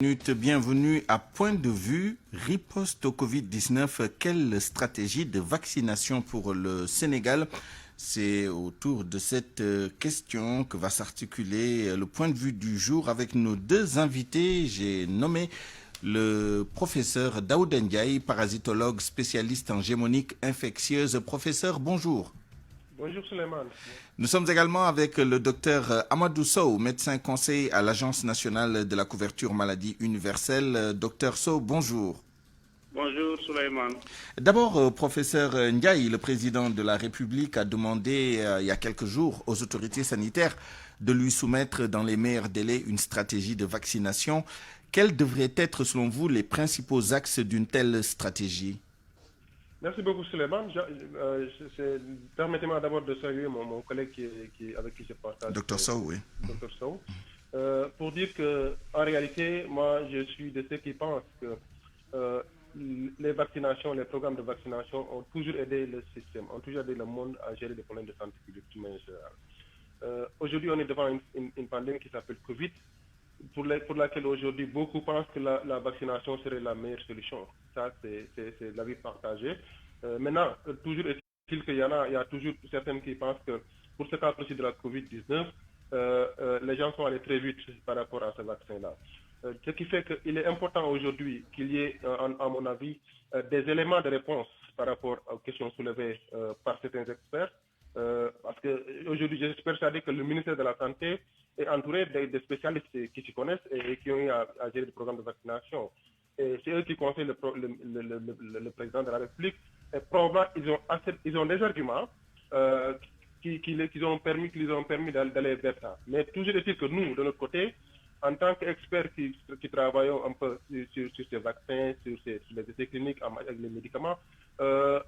Bienvenue à Point de vue, riposte au Covid-19, quelle stratégie de vaccination pour le Sénégal? C'est autour de cette question que va s'articuler le point de vue du jour avec nos deux invités. J'ai nommé le professeur Daouda Ndiaye, parasitologue spécialiste en gémonique infectieuse. Professeur, bonjour. Bonjour Suleiman. Nous sommes également avec le docteur Amadou Sow, médecin conseil à l'Agence nationale de la couverture maladie universelle. Docteur Sow, bonjour. Bonjour Suleiman. D'abord, professeur Ndiaye, le président de la République, a demandé il y a quelques jours aux autorités sanitaires de lui soumettre dans les meilleurs délais une stratégie de vaccination. Quels devraient être, selon vous, les principaux axes d'une telle stratégie? Merci beaucoup Suleiman. Permettez-moi d'abord de saluer mon collègue avec qui je partage. Docteur Sow, oui. Docteur Sow. Pour dire qu'en réalité, moi je suis de ceux qui pensent que les vaccinations, les programmes de vaccination ont toujours aidé le système, ont toujours aidé le monde à gérer des problèmes de santé publique de manière générale. Aujourd'hui, on est devant une pandémie qui s'appelle Covid, pour laquelle aujourd'hui beaucoup pensent que la vaccination serait la meilleure solution. Ça, c'est l'avis partagé. Maintenant, toujours est-il qu'il y a toujours certaines qui pensent que pour ce cas précis de la Covid-19, les gens sont allés très vite par rapport à ce vaccin-là. Ce qui fait qu'il est important aujourd'hui qu'il y ait, à mon avis, des éléments de réponse par rapport aux questions soulevées par certains experts. Parce qu'aujourd'hui, je suis persuadé que le ministère de la Santé est entouré de spécialistes qui s'y connaissent et qui ont eu à gérer le programme de vaccination. Et c'est eux qui conseillent le président de la République. Et probablement, ils ont des arguments qui ont permis d'aller vers ça. Mais toujours est-il que nous, de notre côté, en tant qu'experts qui travaillons un peu sur ces vaccins, sur les essais cliniques avec les médicaments,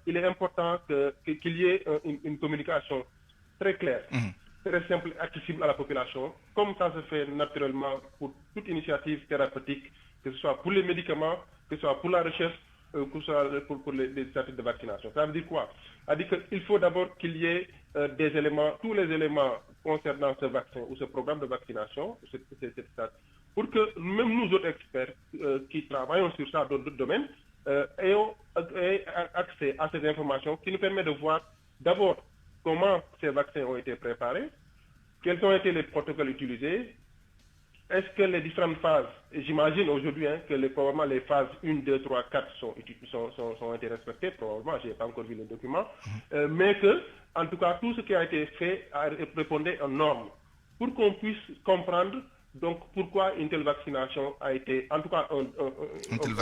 il est important qu'il y ait une communication très claire, très simple, accessible à la population, comme ça se fait naturellement pour toute initiative thérapeutique, que ce soit pour les médicaments, que ce soit pour la recherche, que ce soit pour les initiatives de vaccination. Ça veut dire quoi? Ça veut dire qu'il faut d'abord qu'il y ait des éléments, tous les éléments concernant ce vaccin ou ce programme de vaccination, pour que même nous autres experts qui travaillons sur ça dans d'autres domaines, ayons accès à ces informations qui nous permettent de voir d'abord comment ces vaccins ont été préparés, quels ont été les protocoles utilisés, est-ce que les différentes phases, et j'imagine aujourd'hui que probablement les phases 1, 2, 3, 4 ont été respectées, probablement, je n'ai pas encore vu les documents, mais que, en tout cas, tout ce qui a été fait répondait aux normes, pour qu'on puisse comprendre donc pourquoi une telle vaccination a été, en tout cas, un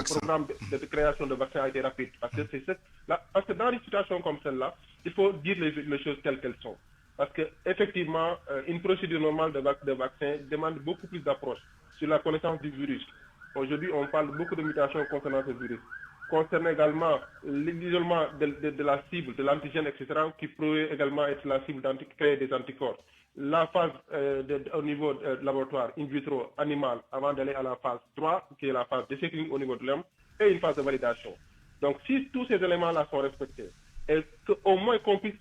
programme de création de vaccins a été rapide. Parce que dans une situation comme celle-là, il faut dire les choses telles qu'elles sont. Parce qu'effectivement, une procédure normale de vaccin demande beaucoup plus d'approche sur la connaissance du virus. Aujourd'hui, on parle beaucoup de mutations concernant ce virus. Concernant également l'isolement de la cible, de l'antigène, etc., qui pourrait également être la cible de créer des anticorps. La phase au niveau laboratoire, in vitro, animal, avant d'aller à la phase 3, qui est la phase d'essai clinique au niveau de l'homme, et une phase de validation. Donc, si tous ces éléments-là sont respectés, et qu'au moins qu'on puisse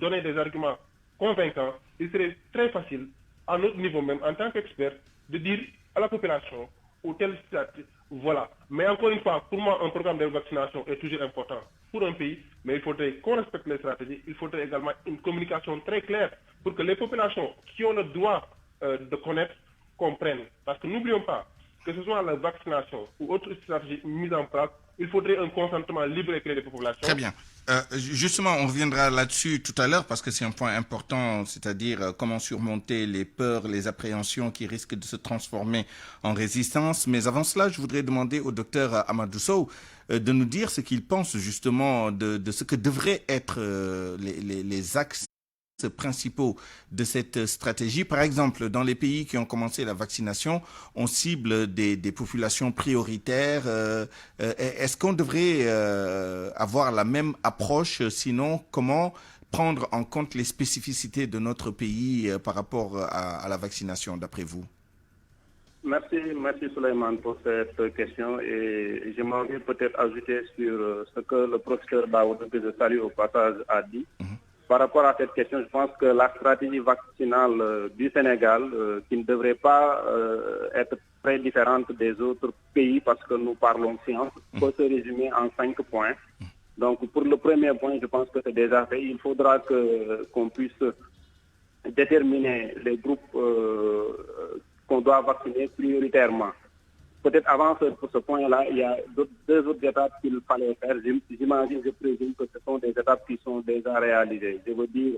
donner des arguments convaincants, il serait très facile, à notre niveau même, en tant qu'expert, de dire à la population, ou tel statut, voilà. Mais encore une fois, pour moi, un programme de vaccination est toujours important pour un pays, mais il faudrait qu'on respecte les stratégies, il faudrait également une communication très claire pour que les populations qui ont le droit de connaître comprennent. Parce que n'oublions pas, que ce soit la vaccination ou autre stratégie mise en place, il faudrait un consentement libre et éclairé des populations. Très bien. Justement, on reviendra là-dessus tout à l'heure parce que c'est un point important, c'est-à-dire comment surmonter les peurs, les appréhensions qui risquent de se transformer en résistance. Mais avant cela, je voudrais demander au docteur Amadou Sow de nous dire ce qu'il pense justement de ce que devraient être les axes principaux de cette stratégie. Par exemple, dans les pays qui ont commencé la vaccination, on cible des populations prioritaires. Est-ce qu'on devrait avoir la même approche? Sinon, comment prendre en compte les spécificités de notre pays par rapport à la vaccination, d'après vous? Merci Suleiman pour cette question et j'aimerais peut-être ajouter sur ce que le professeur Daouda, que je salue au passage, a dit. Par rapport à cette question, je pense que la stratégie vaccinale du Sénégal, qui ne devrait pas être très différente des autres pays parce que nous parlons science, peut se résumer en 5 points. Donc, pour le premier point, je pense que c'est déjà fait. Il faudra qu'on puisse déterminer les groupes qu'on doit vacciner prioritairement. Peut-être avant pour ce point-là, il y a deux autres étapes qu'il fallait faire. J'imagine, je présume que ce sont des étapes qui sont déjà réalisées. Je veux dire,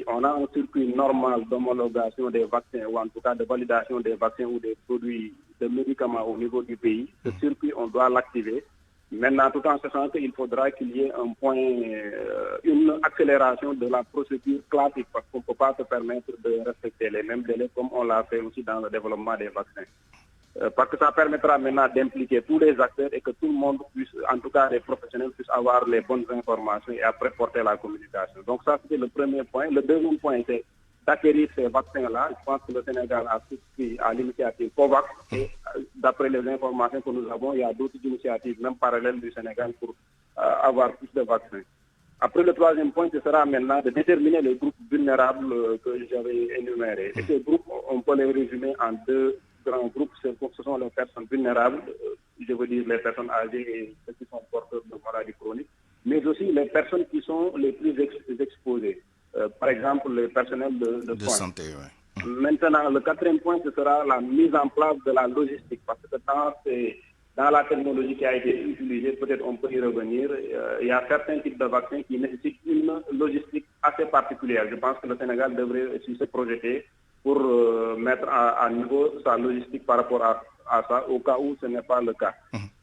on a un circuit normal d'homologation des vaccins, ou en tout cas de validation des vaccins ou des produits de médicaments au niveau du pays. Ce circuit, on doit l'activer. Maintenant, tout en sachant qu'il faudra qu'il y ait un point, une accélération de la procédure classique, parce qu'on ne peut pas se permettre de respecter les mêmes délais comme on l'a fait aussi dans le développement des vaccins. Parce que ça permettra maintenant d'impliquer tous les acteurs et que tout le monde puisse, en tout cas les professionnels, puissent avoir les bonnes informations et après porter la communication. Donc ça, c'était le premier point. Le deuxième point, c'est d'acquérir ces vaccins-là. Je pense que le Sénégal a souscrit à l'initiative COVAX et d'après les informations que nous avons, il y a d'autres initiatives, même parallèles du Sénégal, pour avoir plus de vaccins. Après, le troisième point, ce sera maintenant de déterminer les groupes vulnérables que j'avais énumérés. Et ces groupes, on peut les résumer en deux grands groupes. Ce sont les personnes vulnérables, je veux dire les personnes âgées et ceux qui sont porteurs de maladies chroniques, mais aussi les personnes qui sont les plus exposées. Par exemple, les personnels de soins. Santé, ouais. Maintenant, le quatrième point, ce sera la mise en place de la logistique, parce que dans la technologie qui a été utilisée, peut-être on peut y revenir, il y a certains types de vaccins qui nécessitent une logistique assez particulière. Je pense que le Sénégal devrait aussi se projeter pour mettre à niveau sa logistique par rapport à ça, au cas où ce n'est pas le cas.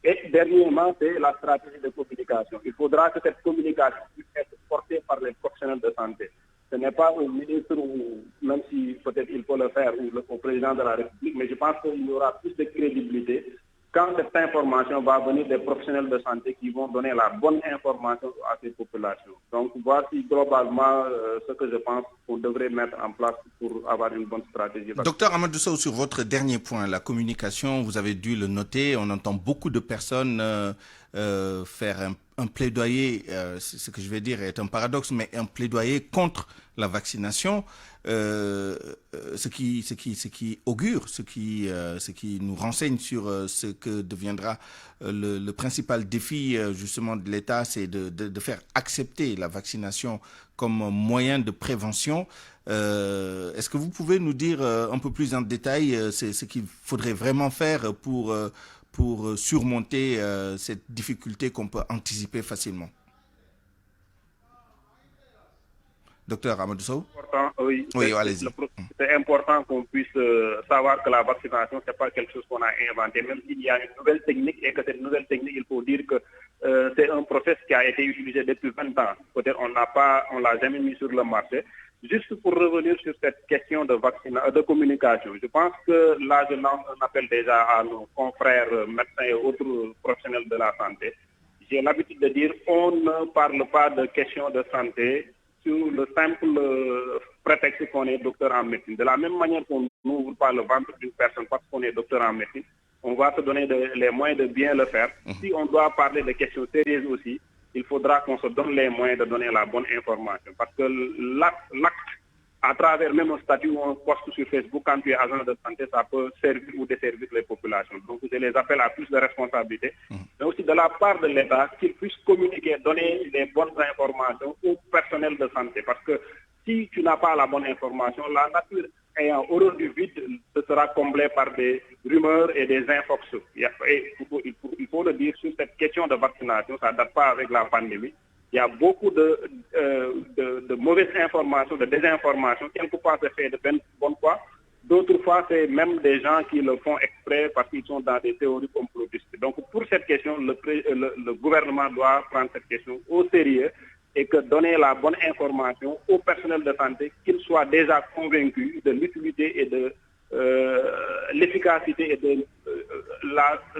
Et dernièrement, c'est la stratégie de communication. Il faudra que cette communication puisse être portée par les professionnels de santé. Ce n'est pas au ministre, ou même si peut-être il faut le faire, ou au président de la République, mais je pense qu'il y aura plus de crédibilité quand cette information va venir des professionnels de santé qui vont donner la bonne information à ces populations. Donc voici globalement ce que je pense qu'on devrait mettre en place pour avoir une bonne stratégie. Docteur Amadou Sow, sur votre dernier point, la communication, vous avez dû le noter, on entend beaucoup de personnes faire un plaidoyer, ce que je vais dire est un paradoxe, mais un plaidoyer contre la vaccination, ce qui augure, ce qui nous renseigne sur ce que deviendra le principal défi justement de l'État, c'est de faire accepter la vaccination comme moyen de prévention. Est-ce que vous pouvez nous dire un peu plus en détail ce qu'il faudrait vraiment faire pour surmonter cette difficulté qu'on peut anticiper facilement? Docteur Amadou Sow? Oui, allez-y. C'est important qu'on puisse savoir que la vaccination, ce n'est pas quelque chose qu'on a inventé, même s'il y a une nouvelle technique et que cette nouvelle technique, il faut dire que c'est un process qui a été utilisé depuis 20 ans. Peut-être on l'a jamais mis sur le marché. Juste pour revenir sur cette question de communication, je pense que là, je lance un appel déjà à nos confrères médecins et autres professionnels de la santé. J'ai l'habitude de dire on ne parle pas de questions de santé sur le simple prétexte qu'on est docteur en médecine. De la même manière qu'on n'ouvre pas le ventre d'une personne parce qu'on est docteur en médecine, on va se donner les moyens de bien le faire. Si on doit parler de questions sérieuses aussi, il faudra qu'on se donne les moyens de donner la bonne information. Parce que l'acte, à travers même un statut ou un post sur Facebook, quand tu es agent de santé, ça peut servir ou desservir les populations. Donc, je les appelle à plus de responsabilité. Mais aussi de la part de l'État, qu'ils puissent communiquer, donner les bonnes informations au personnel de santé. Parce que si tu n'as pas la bonne information, la nature ayant horreur du vide, ce sera comblé par des rumeurs et des infox. Il faut le dire, sur cette question de vaccination, ça ne date pas avec la pandémie. Il y a beaucoup de mauvaises informations, de désinformations. Quelquefois, c'est fait de bonne foi. D'autres fois, c'est même des gens qui le font exprès parce qu'ils sont dans des théories complotistes. Donc, pour cette question, le gouvernement doit prendre cette question au sérieux et que donner la bonne information au personnel de santé, qu'ils soient déjà convaincus de l'utilité et de l'efficacité et de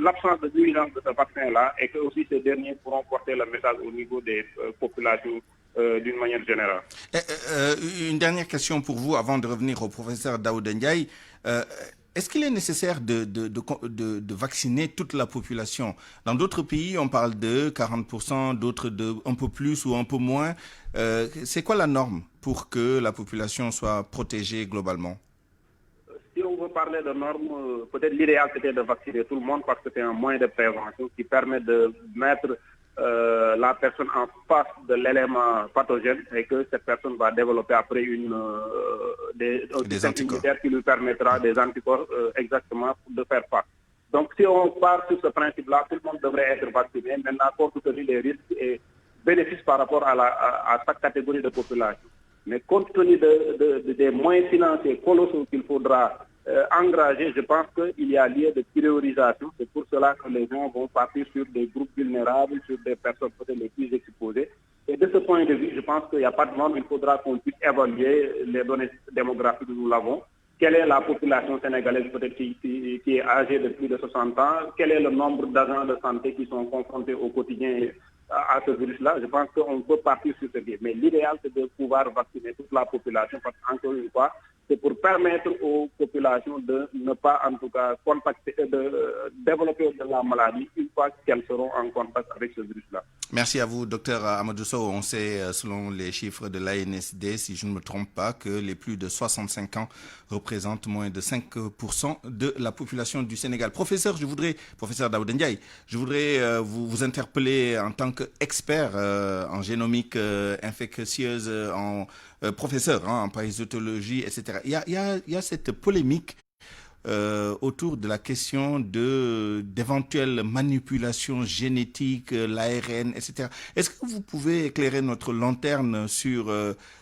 l'absence de nuisance de ce vaccin-là, et que aussi ces derniers pourront porter le message au niveau des populations d'une manière générale. Une dernière question pour vous avant de revenir au professeur Daouda Ndiaye. Est-ce qu'il est nécessaire de vacciner toute la population? Dans d'autres pays, on parle de 40%, d'autres de un peu plus ou un peu moins. C'est quoi la norme pour que la population soit protégée globalement? Si on veut parlait de normes, peut-être l'idéal c'était de vacciner tout le monde parce que c'est un moyen de prévention qui permet de mettre la personne en face de l'élément pathogène et que cette personne va développer après un système immunitaire qui lui permettra des anticorps exactement de faire face. Donc si on part sur ce principe-là, tout le monde devrait être vacciné, maintenant compte tenu des risques et bénéfices par rapport à chaque catégorie de population. Mais compte tenu des moyens financiers colossaux qu'il faudra engager, je pense qu'il y a lieu de priorisation. C'est pour cela que les gens vont partir sur des groupes vulnérables, sur des personnes peut-être les plus exposées. Et de ce point de vue, je pense qu'il n'y a pas de norme. Il faudra qu'on puisse évaluer les données démographiques que nous l'avons. Quelle est la population sénégalaise peut-être qui est âgée de plus de 60 ans? Quel est le nombre d'agents de santé qui sont confrontés au quotidien à ce virus-là? Je pense qu'on peut partir sur ce biais. Mais l'idéal, c'est de pouvoir vacciner toute la population parce qu'encore une fois, c'est pour permettre aux populations de ne pas, en tout cas, de développer de la maladie une fois qu'elles seront en contact avec ce virus-là. Merci à vous, docteur Amadou Sow. On sait, selon les chiffres de l'ANSD, si je ne me trompe pas, que les plus de 65 ans représentent moins de 5% de la population du Sénégal. Professeur Daouda Ndiaye, je voudrais vous interpeller en tant qu'expert en génomique infectieuse, professeur en parasitologie, etc. Il y a cette polémique autour de la question d'éventuelles manipulations génétiques, l'ARN, etc. Est-ce que vous pouvez éclairer notre lanterne sur,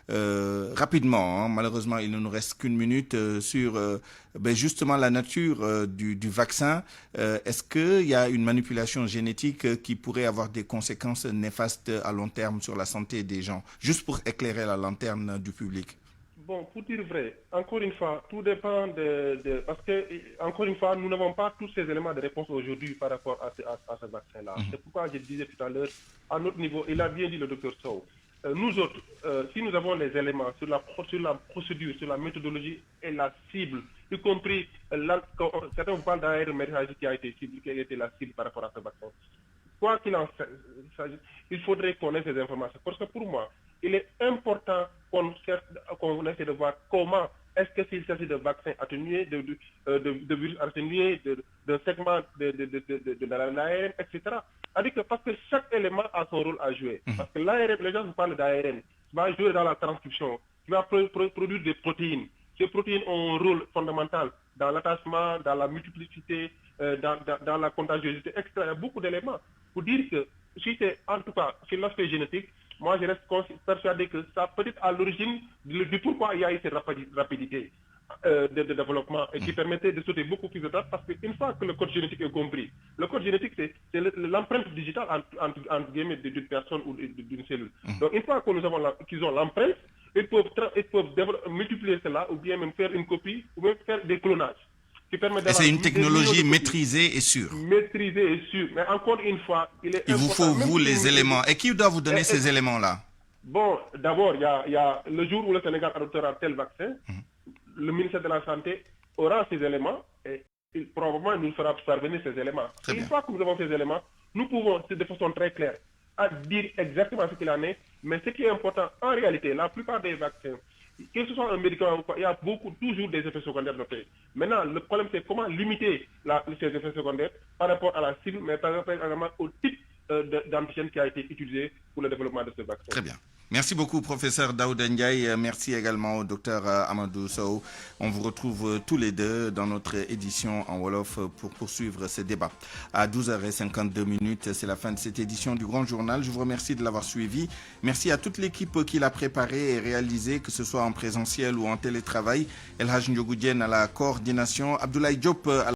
rapidement, malheureusement il ne nous reste qu'une minute, sur justement la nature du vaccin. Est-ce qu'il y a une manipulation génétique qui pourrait avoir des conséquences néfastes à long terme sur la santé des gens? Juste pour éclairer la lanterne du public. Bon, pour dire vrai, encore une fois, tout dépend parce que, encore une fois, nous n'avons pas tous ces éléments de réponse aujourd'hui par rapport à ce vaccin-là. C'est pourquoi je disais tout à l'heure, à notre niveau, il a bien dit le docteur Sow, nous autres, si nous avons les éléments sur la procédure, sur la méthodologie et la cible, y compris, certains vous parlent d'ARN messager qui a été la cible par rapport à ce vaccin. Quoi qu'il en s'agisse, il faudrait qu'on ait ces informations. Parce que pour moi, il est important qu'on essaie de voir comment est-ce que s'il s'agit de vaccins atténués, de virus atténués, de segments de l'ARN, etc. Parce que chaque élément a son rôle à jouer. Parce que l'ARN, les gens vous parlent d'ARN, va jouer dans la transcription, qui va produire des protéines. Ces protéines ont un rôle fondamental dans l'attachement, dans la multiplicité, dans la contagiosité, etc. Il y a beaucoup d'éléments pour dire que si c'est en tout cas sur l'aspect génétique, moi je reste persuadé que ça peut être à l'origine du pourquoi il y a eu cette rapidité de développement et qui permettait de sauter beaucoup plus de temps parce qu'une fois que le code génétique est compris, le code génétique c'est l'empreinte digitale entre guillemets d'une personne ou d'une cellule. Donc une fois que qu'ils ont l'empreinte, ils peuvent multiplier cela ou bien même faire une copie ou même faire des clonages. Et c'est une technologie maîtrisée et sûre. Maîtrisée et sûre. Mais encore une fois, il vous faut, vous, les éléments. Et qui doit vous donner ces éléments-là? Bon, d'abord, il y a le jour où le Sénégal adoptera tel vaccin, le ministère de la Santé aura ces éléments et probablement nous fera parvenir ces éléments. Une fois que nous avons ces éléments, nous pouvons, de façon très claire, dire exactement ce qu'il en est. Mais ce qui est important, en réalité, la plupart des vaccins, que ce soit un médicament ou pas, il y a toujours des effets secondaires notés. Maintenant, le problème, c'est comment limiter ces effets secondaires par rapport à la cible, mais par rapport également au type d'antigène qui a été utilisé pour le développement de ce vaccin. Très bien. Merci beaucoup, professeur Daouda Ndiaye. Merci également au docteur Amadou Sow. On vous retrouve tous les deux dans notre édition en Wolof pour poursuivre ce débat. À 12h52, c'est la fin de cette édition du Grand Journal. Je vous remercie de l'avoir suivi. Merci à toute l'équipe qui l'a préparé et réalisé, que ce soit en présentiel ou en télétravail. El Hadj Ndiogoudien à la coordination, Abdoulaye Diop à la